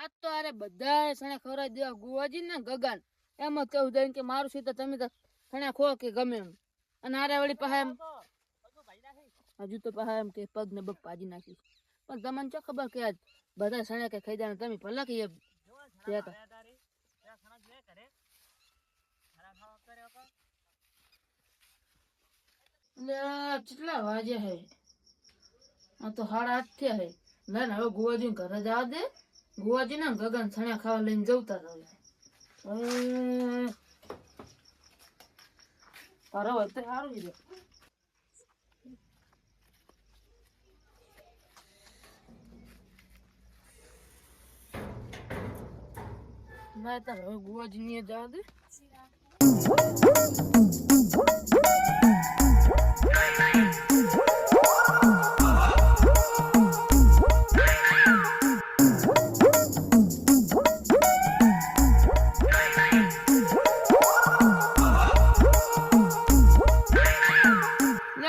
આજ તો અરે બધા સણે ખવડાવી દેવા ગુવાજી ને ગગન એમ જ કહું દઈને કે મારું સીતા તમે તો સણે ખો કે ગમે એમ અને આરે વળી પાસે એમ હજુ તો પાસે એમ કે પગ ને બગ પાજી નાખી પણ તમને ચો ખબર કે આજ બધા સણે કે ખાઈ જાય તમે ભલા કે એ કેટલા વાગે હે આ તો 8:30 થયા હે ના હવે ગુવાજી ઘરે જવા દે ગુવાજી ને ગગન સણ્યા ખાવા લઈને જવતા રહે અરે હોય તો સારું છે ના તાર હવે ગુવાજી ને જવા દે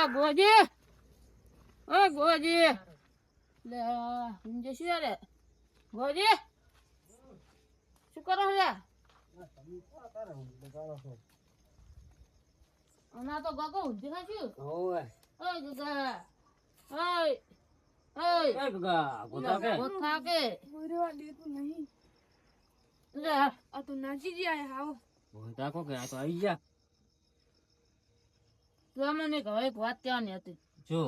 ગોજી ઓ ગોજી લે હિંજે શું રે ગોજી શું કરો છો ના તો ગગો ઊંધી ખાશું ઓય ઓય ગગા ઓય ઓય ગગા ગોથા કે મોરવા દેતું નહીં લે આ તો નાચી જાય હાવ ગોથા કો કે આ તો આવી જા મને કહો એક વાત કહેવાની હતી જો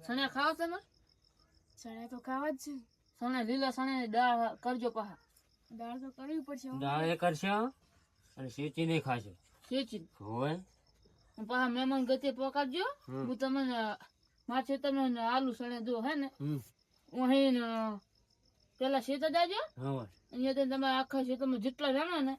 સણે ખાવ છે ને સણે તો ખાવા જ છે સણે લીલા સણે દાળ કરજો પાહા દાળ તો કરવી પડશે દાળ એ કરશે અને સેચી નહીં ખાશે સેચી હોય પાહા મહેમાન ગતિ પકાડજો હું તમને માછે તમે આલુ સણે દો હે ને અહીં પેલા શેત જાજો અહીંયા તમે આખા શેતમાં જેટલા વેણો ને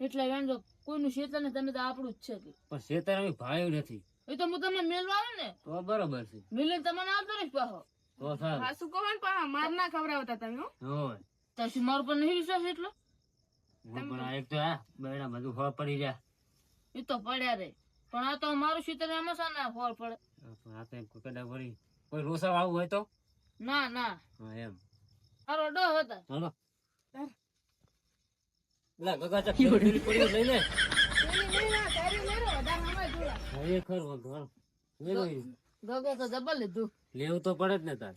એટલા વેણજો કોઈનું શેતર ને તમે તો આપણું જ છે પણ શેતર અમે ભાઈ નથી એ તો હું તમને મેલવા આવે ને તો બરોબર છે મેલે તમને આવતો ને પાહો તો સારું હાસુ કહો ને પાહા માર ના ખવરાવતા તમે હોય તો શું મારું પર નહીં વિશ્વાસ એટલો પણ આ એક તો આ બેડા બધું ફળ પડી જાય એ તો પડ્યા રે પણ આ તો મારું શેતર એમાં સા ના ફળ પડે આ તો કડા વળી કોઈ રોસા વાળું હોય તો ના ના હા એમ હારો ડો હતા હાલો લા ગગા ચા પડી પડી લઈ લે ગગા તો જબર લીધું લેવું તો પડે જ ને તાર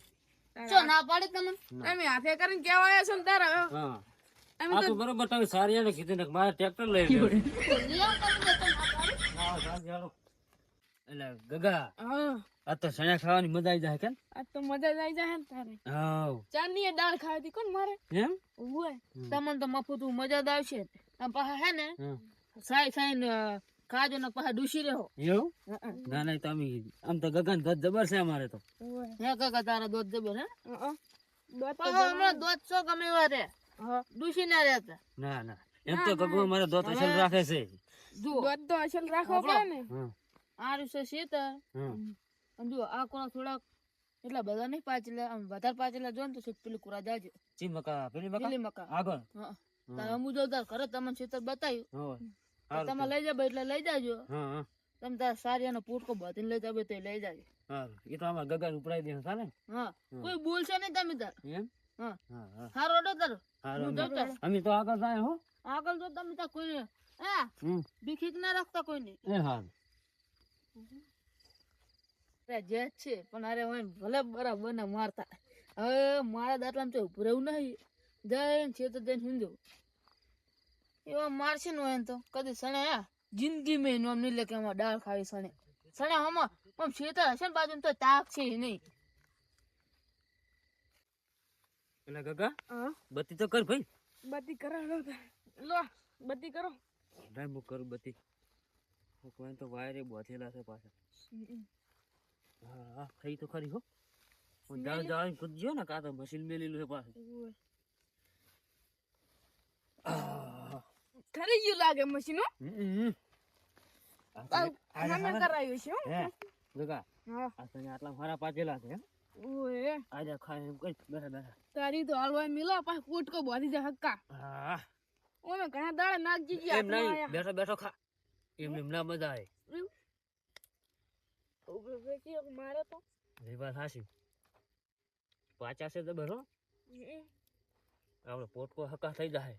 ચો ના પાડે તમને એમ હાથે કરીને કેવાય છે ને તાર હા આ તો બરોબર તમે સારિયાને કીધું ને મારે ટ્રેક્ટર લઈ લે એટલે ગગા આ તો સણ્યા ખાવાની મજા આવી જાય કે આ તો મજા આવી જાય ને તારે હા ચાંદની દાળ ખાવી કોણ મારે એમ ઓય તમને તો મફત મજા જ આવશે આ પાહા હે ને સાઈ સાઈ ને ખાજો ને પાહા ડૂસી રહ્યો એવું ના ના તમે આમ તો ગગન દોત જબર છે અમારે તો હે ગગા તારા દોત જબર હે દોત તો હમણાં દોત સો ગમે એવા રે ડૂસી ના રહેતા ના ના એમ તો ગગો મારે દોત અસલ રાખે છે દોત તો અસલ રાખવો પડે ને આરું છે શેતર જો આ કોણ થોડાક એટલા બધા નહીં પાછલા આમ વધારે પાછલા જો ને તો પેલું કુરા જાજો ચી મકા પેલી મકા આગળ હા તારે હું જો તાર ઘરે તમને શેતર બતાવ્યું તમે લઈ જાવ એટલે લઈ જાજો હા તમે તાર સારિયાનો પૂટકો બાંધીને લઈ જાવ તો લઈ જાજો હા એ તો આમાં ગગન ઉપડાઈ દે ચાલે હા કોઈ બોલશે નહીં તમે તાર એમ હા હા હારો ડો તાર હું જતો અમે તો આગળ જાય હો આગળ જો તમે તાર કોઈ હા બીખીક ના રાખતા કોઈ નહીં એ હા જે છે પણ અરે ભલે બરાબર ને મારતા હવે મારા દાંતલામાં તો ઉભું રહેવું નહીં જઈને છે તો જઈને સમજો એવા મારશે ને હોય તો કદી સણે જિંદગી મેં નોમ નહીં લે કે આમાં દાળ ખાવી સણે સણે આમાં આમ શેતર હશે ને બાજુ તો તાક છે નહીં એટલે ગગા બત્તી તો કર ભાઈ બત્તી કરો લો બત્તી કરો ભાઈ હું કરું બત્તી કોઈ તો વાયરે બોથેલા છે પાછા હા થઈ તો ખરી હો હું જાળ જાળ કૂદજો ને કા તો મશીન મેલેલું છે પાછું ખરી ગયું લાગે મશીનો આમે કરાયું છે હે ગગા આ તને આટલા મારા પાછેલા છે ઓએ આજા ખાય એમ કઈ બેઠા બેઠા તારી તો હાલવા મિલા પાછ કૂટકો બોધી જાય હક્કા હા ઓમે ઘણા દાડા નાખજી ગયા એમ નહીં બેઠો બેઠો ખા એમને ના મજા આવે મારે તો એ વાત હાસી પાછા છે જબર હો આપણે પોટકો હકા થઈ જાય.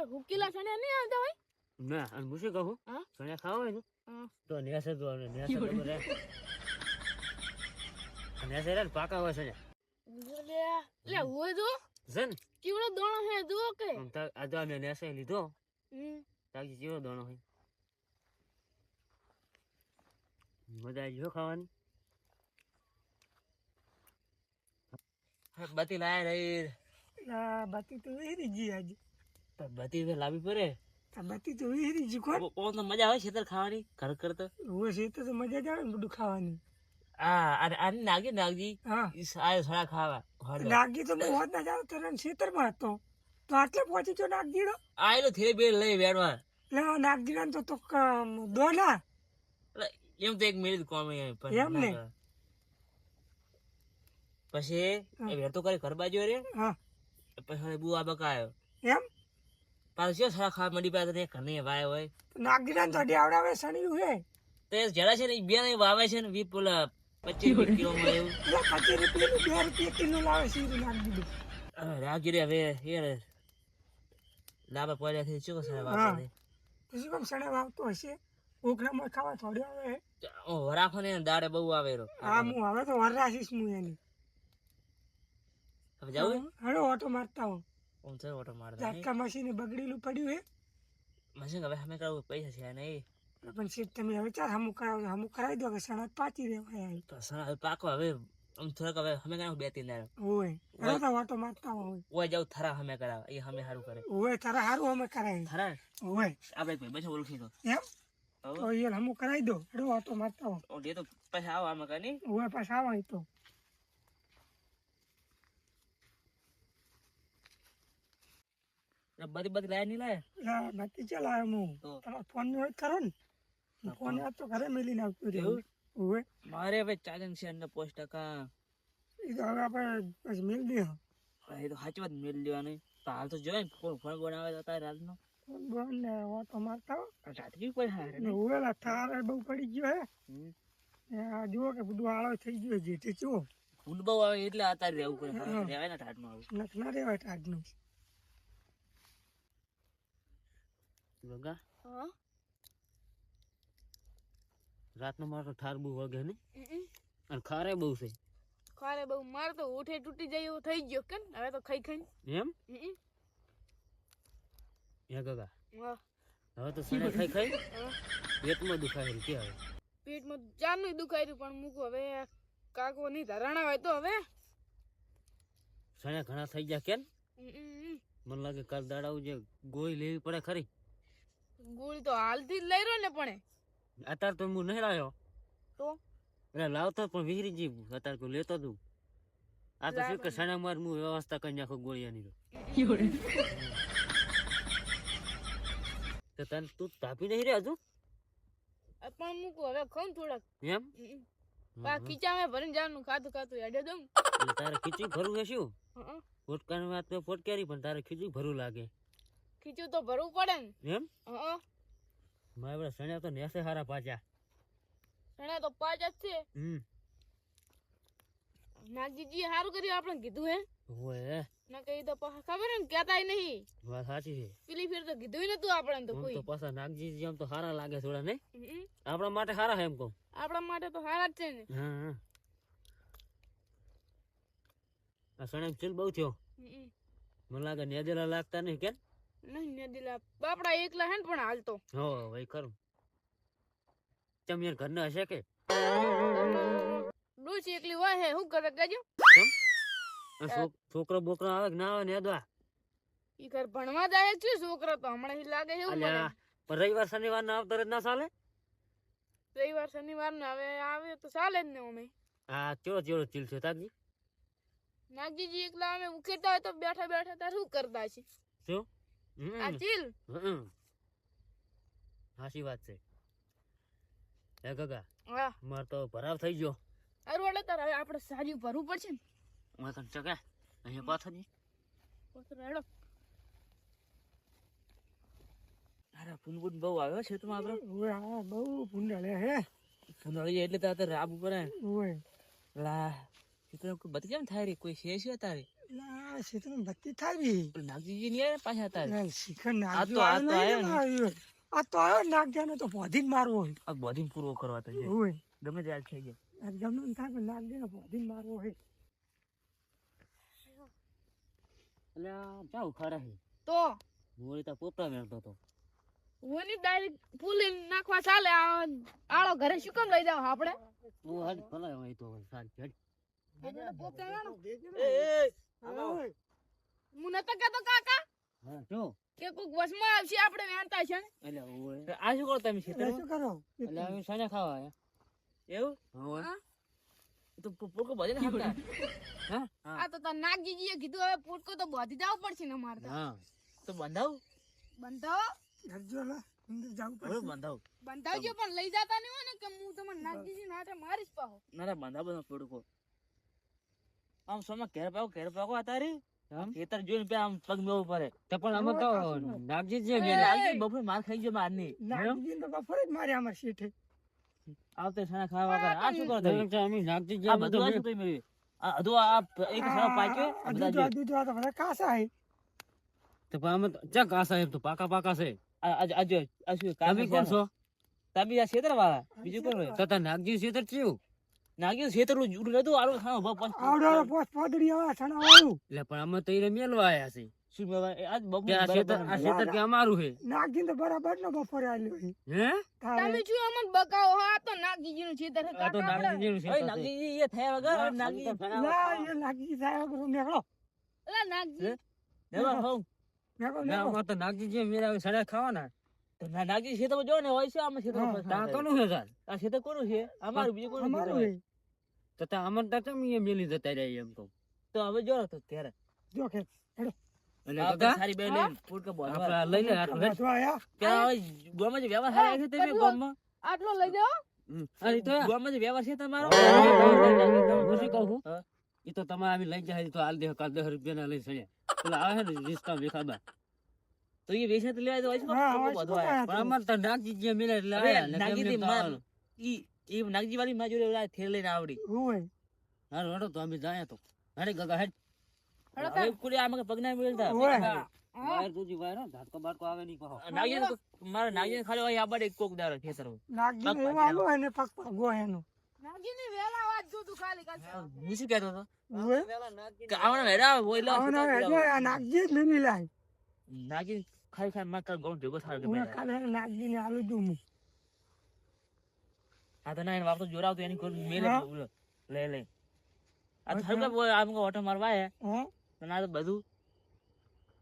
હુકીલા સણ્યા નહીં આવતા હોય ના અને હું શું કહું સણ્યા ખાવા હોય ને તો નેસે જો અને નેસે રે નેસે રે પાકા હોય સણ્યા લે હોય જો જન કેવડો દોણો હે જો કે આ જો અમે નેસે લીધો તાકી કેવો દોણો હોય મજા આવી ગયો ખાવાની. બતી લાય રહી બાતી તો વેરી જી આજ બતી તો લાવી પડે. બાતી તો વેરી જી કોણ તો મજા આવે ખેતર ખાવાની ઘર કરતો હોય છે તો મજા જ આવે ને બધું ખાવાની. હા અરે નાગજી હા આયો સડા ખાવા નાગજી તો હું હોત ના જાવ તો ખેતરમાં હતો તો આટલે પહોંચી જો નાગજી નો આયલો થેરે બે લઈ વેડવા લે નાગજી ના તો દોલા એમ તો એક મિનિટ કોમ એમ ને પછી એ વેર તો કરી ઘર બાજુ રે હા પછી બુઆ બકાયો એમ પાછો સડા ખાવા મંડી પાસે ઘરની વાય હોય નાગજી ના તો આવડાવે સણ્યું હે તે જરા છે ને બે ને વાવે છે ને 25 કિલો માં એવું 25 રૂપિયા 2 રૂપિયા કિલો લાવે છે નાગજી રાગી રે હવે એ લાભ પડ્યા છે શું કરે વાવે પછી કોમ સણે વાવતો હશે ઓખરામાં ખાવા થોડી આવે ઓ વરાખો ને દાડે બહુ આવે રો હા હું હવે તો વરાશીશ હું એની હવે જાવ હળો ઓટો મારતા હું ઓમ તો ઓટો મારતા ઝાટકા મશીને બગડેલું પડ્યું હે મશીન હવે અમે કરાવું પૈસા છે નહીં પણ શેઠ તમે હવે ચાલ હમું કરાવી દો કે સણત પાછી રહેવાય તો સણા પાકો હવે આમ થોડાક હવે અમે કરાવું 2-3 દાડા હોય હવે તો ઓટો મારતા હોય ઓય જાવ થરા અમે કરાવ એ અમે સારું કરે હોય તારા હારું અમે કરાવી થરા હોય આપણે ભાઈ બસ ઓળખી દો એમ તો એ હમું કરાવી દો હળો ઓટો મારતા હોય ઓ દે તો પછી આવો આમાં કઈ નહીં હોય પાછા આવાય તો બધી લાયા નહીં લાયા બાકી ચલાવે હું તમારો ફોન ની હોય ખરો ને ફોન તો ઘરે મેલીને આવતું રહ્યું હોય મારે હવે ચાર્જિંગ છે અંદર 5% એ તો હવે આપણે પછી મેલ દે એ તો સાચી વાત મેળ લેવાની હાલ તો જોયે ને ફોન બનાવે તો તારે રાતનો ફોન બોન ને ઓટો મારતા રાત કેવી પડે હારે ને ઓવેલા થાર બહુ પડી ગયો હે આ જુઓ કે બધું આળો થઈ ગયો છે તે જુઓ ફૂલ બહુ આવે એટલે અત્યારે રહેવું પડે રહેવાય ને ઠાઠમાં આવું નખ ના રહેવાય ટાઢનું ગંગા રાતનો મારો ઠાર બહુ વગે ને અને ખારે બહુ છે ખારે બહુ માર તો ઉઠે તૂટી જાય એવું થઈ ગયો કેમ હવે તો ખાઈ ખાઈ એમ યા ગગા હવે તો સણે ખાઈ ખાઈ પેટમાં દુખાય કે હવે પેટમાં ચારનું દુખાય પણ મૂકું હવે કાકો ની ધરાણા હોય તો હવે સણે ઘણા થઈ ગયા કેમ મને લાગે કાલ દાડાવું જે ગોળી લેવી પડે ખરી ગોળી તો હાલથી જ લઈ રહ્યો ને પણ અત્યારે તો હું નહીં લાવ્યો તો એટલે લાવતો પણ વિહરી જી અત્યારે કોઈ લેતો તું આ તો શું કે સણા માર હું વ્યવસ્થા કરી નાખો ગોળિયાની તો તને તું તાપી નહીં રહ્યા હજુ પણ મૂકું હવે ખાઉં થોડાક એમ ખીચામાં ભરીને જવાનું ખાતું ખાતું હેડે દઉં એટલે તારે ખીચું ભરવું છે શું ફોટકાની વાત તો ફોટકારી પણ તારે ખીચું ભરવું લાગે ખીચું તો ભરવું પડે ને એમ મારા સણ્યા તો નેસે હારા પાછા સણ્યા તો 5 જ છે નાગજીજી સારું કર્યું આપણે કીધું હે ઓય ના કઈ તો ખબર ને કેતાય નહીં વાત સાચી છે પેલી ફેર તો કીધું નતું આપણે તો કોઈ તો પાછા નાગજી એમ તો સારા લાગે થોડા ને આપણા માટે સારા છે એમ કહું આપણા માટે તો સારા જ છે ને હા આ સણે ચીલ બહુ થયો મને લાગે નેદેલા લાગતા નહીં કેમ નહીં નેદેલા બાપડા એકલા હે ને પણ હાલતો હો ભાઈ ખરું તમે યાર ઘરના હશે કે ડોસી એકલી હોય હે શું કરે કહેજો છોકરો બોકરો આવે કે ના આવે નેદવા ઈ ઘર ભણવા જાય છે છોકરો તો હમણાં લાગે એવું મને પણ રવિવાર શનિવાર ના આવતા ના ચાલે રવિવાર શનિવાર ના આવે તો ચાલે જ ને અમે હા ચેડો ચીલ છે તાજી નાગજીજી એકલા અમે ઉકેતા હોય તો બેઠા બેઠા તાર શું કરતા છે શું આ ચીલ હાસી વાત છે હે ગગા હા માર તો ભરાવ થઈ ગયો અરે વડે તાર હવે આપણે સારી ભરવું પડશે ને હું તને ચકે અહીંયા પાછો જી હેડો અરે ફૂલબુન બહુ આવ્યો છે તું આપણે ઓય હા બહુ ફૂંડાળે હે ફૂંડાળી એટલે તો રાબ ઉપર ઓય લા સીતરામ કોઈ બધી કેમ થાય રે કોઈ છે તારે ના સીતરામ બત્તી થાવી નાગજીજી ની આવે પાછા તારે ના શિખર આ તો નાગજો આવ્યો આ તો આવ્યો નાગજાને તો બોધી મારવો હોય આ બોધી પૂરો કરવા તો છે હોય ગમે ત્યારે થઈ જાય આ ગમે એમ થાય પણ નાગજાને બોધી મારવો હોય એટલે ચા ઉખાડા છે તો મોરી તો પોપડા મેળતો તો ઓની ડાયરેક્ટ ફૂલી નાખવા ચાલે આળો ઘરે શું કામ લઈ જાવ આપણે ઓ હટ ભલા હોય તો સારી હટ હું નતો કેતો કાકા હા જો કે કોક વસમાં આવશે આપણે વેણતા છે એટલે ઓય આ શું કરો તમે છે શું કરો એટલે અમે સાને ખાવા આયા એવું હા તો પોકો બધે ને ખાતા હા આ તો તાર નાગજીજીએ કીધું હવે પોટકો તો બોધી જાવ પડશે ને મારે તો હા તો બંધાવ બંધાવો નાગજો લા અંદર જાવ બરોબર બંધાવ બંધાવજો પણ લઈ જાતા નહીં હોય ને કે હું તમને નાગજીજી નાટે મારીશ પાહો ના બંધાવ બધો પોડકો આમ સોમાં ઘેર પાકો અતારી ખેતર જોઈને પે આમ પગ મેવું પડે તો પણ અમે તો નાગજી જે નાગજી બપોરે માર ખાઈ ગયો માર ની નાગજી તો બફરે જ માર્યા અમાર શેઠે આવતે સાના ખાવા કરે આ શું કરો તમે અમે નાગજી જે બધું આ શું કઈ મેળવી આ અધુ આ એક સારા પાક્યો બધા જો દૂધ તો બધા કાસા હે તો પણ અમે ચા કાસા હે તો પાકા છે આ જો આ શું તમે કોણ છો તમે આ ખેતર વાળા બીજું કોણ હોય તો નાગજી ખેતર થયું નાગજી ખેતર ઉડું નતું આલો ખાનો બપ આવડો પોસ પોદડી આવા છણા વાળું એટલે પણ અમે તો ઈને મેલવા આયા છે શું મેવા આજ બપ આ ખેતર કે અમારું છે નાગજી તો બરાબર નો બફરે આલ્યો હે હે તમે શું અમન બકાવો હા તો નાગજીજીનું છેતર હે આ તો નાગજીનું છે નાગજી એ થયા વગર નાગજી ના એ નાગજી સાહેબ બરો મેળો એલા નાગજી દેવા હોઉં મેળો તો નાગજી જે મેરા સડા ખાવાના તો નાગજી છે તો જો ને હોય છે આમાં છે તો તા કોનું છે સર આ છે તો કોનું છે અમારું બીજું કોનું અમારું હે તો તા અમન તા કેમ એ મેલી જતા રહ્યા એમ તો હવે જો તો ત્યારે જો કે હેડો એટલે કાકા સારી બે લઈને ફૂટકો બોલવા લઈ લે આટલો તો આયા ત્યાં ગોમાં જે વ્યવહાર છે તે ગોમાં આટલો લઈ જાઓ અરે તો ગોમાં જે વ્યવહાર છે તમારો હું શું કહું ઈ તો તમે આવી લઈ જાય તો હાલ દે કાલ 10 રૂપિયા ના લઈ સળ્યા પેલા આવે ને રિસ્કા વેખાબા તો એ વેચે તો લેવા તો હોય છે બધું આયા પણ અમાર તો નાગજી જે મિલે એટલે આયા નાગજી ઈ નાગજી વાળી માં જોડે થેર લઈને આવડી હોય હારો હડો તો અમે જાય તો અરે ગગા હેડ હવે કુડી આમાં પગના મેલતા વાયર તુજી વાયર ધાટકો બાટકો આવે નહીં કહો નાગજી મારા નાગજી ખાલી હોય આબડે કોક દારો ખેતર નાગજી ને એવા આલો એને પગ પગો એનો નાગજીની વેલા વાત જો તું ખાલી કાલ હું શું કહેતો હતો હોય કે આવના હેડા ઓઈલા આવના હેડો આ નાગજી જ લીલી લાય નાગજી ખાઈ માં કર ગોણ ભેગો થાળ કે હું કાલે નાગજી ને આલુ દઉં હું આ તો ના એને વાપતો જોરાવતો એની કોઈ મેલે લે આ થરકા બોય આમકો ઓટો મારવા હે હા ના તો બધું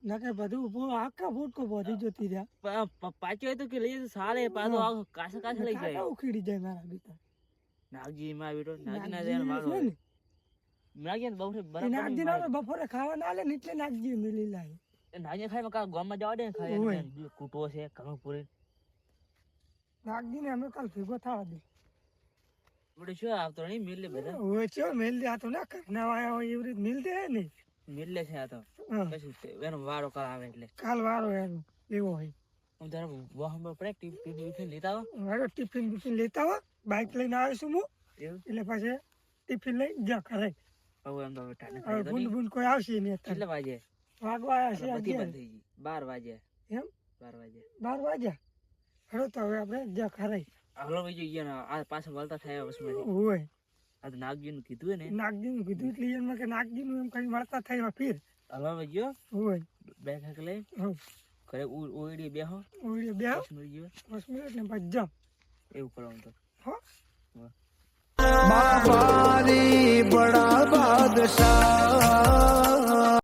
નકે બધું ઉભો આખા ફૂટકો બોધી જોતી રહ્યા પાછો તો કે લઈ સાલે પાછો આ કાસા લઈ જાય કાકા ઉખીડી જાય મારા બેટા નાગજી માં બેટો નાગજી ના દેન મારો નાગજી બહુ બરાબર નાગજી ના બપોરે ખાવા ના લે ને એટલે નાગજી મિલી લાય નાગજી ખાઈ કા ગામમાં જવા દે ખાય કૂટો છે ઘણો પૂરે નાગજી ને અમે કાલ ભેગો થવા દે બડે શું આવતો નહીં મિલ લે બધા ઓય ચો મિલ દે આ તો ના કરના વાયા હોય એવી રીત મિલ દે ને મિલ લે છે આ તો પછી એનો વારો કરાવે એટલે કાલ વારો એનો એવો હોય હું તારે વાહન પડે ટિફિન લેતા આવો મારો ટિફિન લેતા હો બાઈક લઈને આવીશું હું એવું એટલે પછી ટિફિન લઈ જા કરે હવે એમ તો ટાણે હવે બુન કોઈ આવશે નહીં કેટલે વાગે વાગવા આવ્યા છે બધી 11 બંધ થઈ ગઈ 12 વાગે એમ 12 વાગે 12 વાગ્યા હળો તો હવે આપણે જા ખરાઈ હલો ભાઈ ગયા ને આ પાછા વળતા થયા બસમાં હોય આ તો નાગજી નું કીધું ને નાગજી નું કીધું એટલે એમાં કે નાગજી નું એમ કઈ મળતા થયા ફીર હલો ભાઈ ગયો હોય બે ખાક લઈ હા ઘરે ઓઈડી બેહો ઓય બે મળી ગયો 5 મિનિટ ને પછી જાવ એવું કરવાનું તો હા